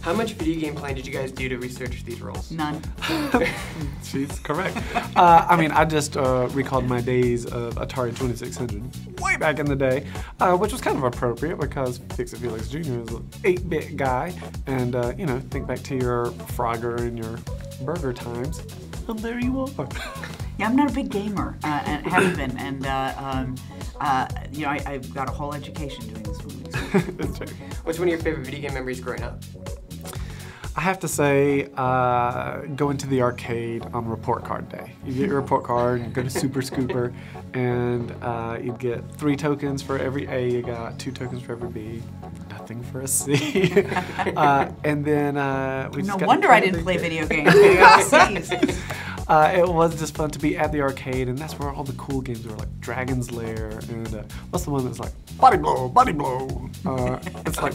How much video game playing did you guys do to research these roles? None. She's correct. I mean, I just recalled my days of Atari 2600 way back in the day, which was kind of appropriate because Fix-It Felix Jr. is an 8-bit guy, and you know, think back to your Frogger and your Burger times, and there you are. Yeah, I'm not a big gamer, and haven't been, and you know, I've got a whole education doing this movie. So. That's true. What's one of your favorite video game memories growing up? I have to say, going to the arcade on report card day. You get your report card, you go to Super Scooper, and you get 3 tokens for every A you got, 2 tokens for every B, nothing for a C. And then we just No wonder I didn't play video games. It was just fun to be at the arcade, and that's where all the cool games were, like Dragon's Lair, and what's the one that's like, body blow, body blow. It's like...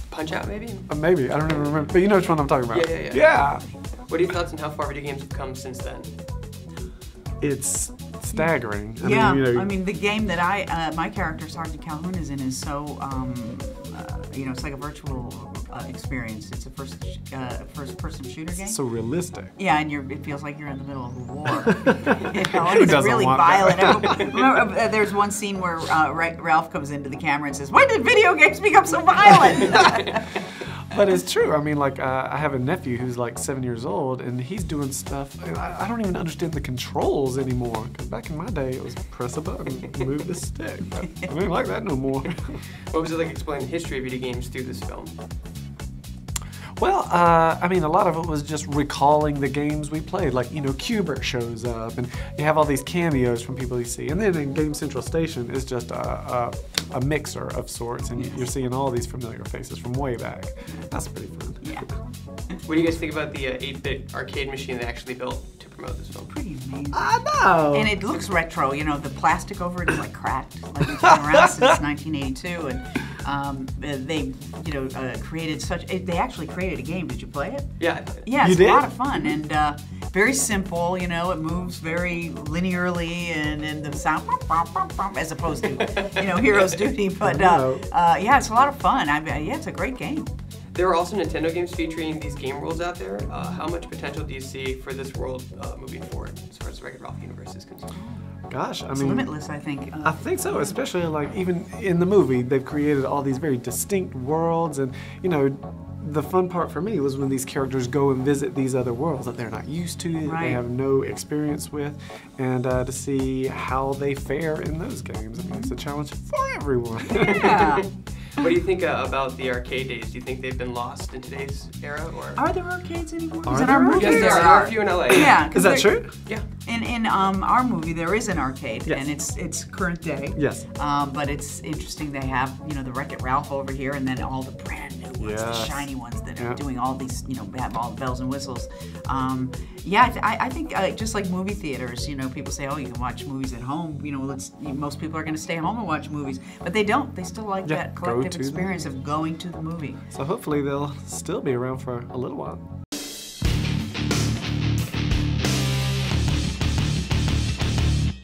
Punch Out, maybe? Maybe, I don't even remember, but you know which one I'm talking about. Yeah. What are your thoughts on how far video games have come since then? It's staggering. Yeah, I mean, the game that my character, Sergeant Calhoun, is in is so, you know, it's like a virtual experience. It's a first-person shooter game. so realistic. Yeah, and it feels like you're in the middle of a war. You know, and it's really violent. Remember, there's one scene where Ralph comes into the camera and says, "When did video games become so violent?" But it's true. I mean, like, I have a nephew who's like 7 years old, and he's doing stuff. I don't even understand the controls anymore. Because back in my day, it was press a button, move the stick. But I don't like that no more. What was it like explaining the history of video games through this film? Well, I mean, a lot of it was just recalling the games we played. Like, you know, Qbert shows up, and you have all these cameos from people you see. And then in Game Central Station is just a mixer of sorts, and you're seeing all these familiar faces from way back. That's pretty fun. Yeah. What do you guys think about the 8-bit arcade machine they actually built to promote this film? Pretty amazing. I know. And it looks retro. You know, the plastic over it is like cracked. Like it's been around since 1982, and they, you know, created such. They actually created a game. Did you play it? Yeah, I played it. Yeah, it's You a lot did? of fun and very simple. You know, it moves very linearly, and the sound as opposed to, you know, Hero's Duty. But yeah, it's a lot of fun. Yeah, it's a great game. There are also Nintendo games featuring these game worlds out there. How much potential do you see for this world moving forward as far as the Wreck-It Ralph universe is concerned? Gosh, I It's mean, limitless, I think. I think so, especially like even in the movie, they've created all these very distinct worlds, and you know, the fun part for me was when these characters go and visit these other worlds that they're not used to, that Right. they have no experience with, and to see how they fare in those games. I mean, it's a challenge for everyone. Yeah. What do you think about the arcade days? Do you think they've been lost in today's era? Or? Are there arcades anymore? Are Is it there our movie? Yes, there are a few in LA. Yeah. Is that true? Yeah. In our movie, there is an arcade, Yes. and it's current day. Yes. But it's interesting. They have, you know, the Wreck-It Ralph over here, and then all the brand new ones, the Yes. shiny ones that are Yeah. doing all these, you know, have all the bells and whistles. Yeah, I think just like movie theaters, you know, people say, oh, you can watch movies at home. You know, most people are going to stay home and watch movies, but they don't. They still like Yeah, that go collective to experience of going to the movie. So hopefully they'll still be around for a little while.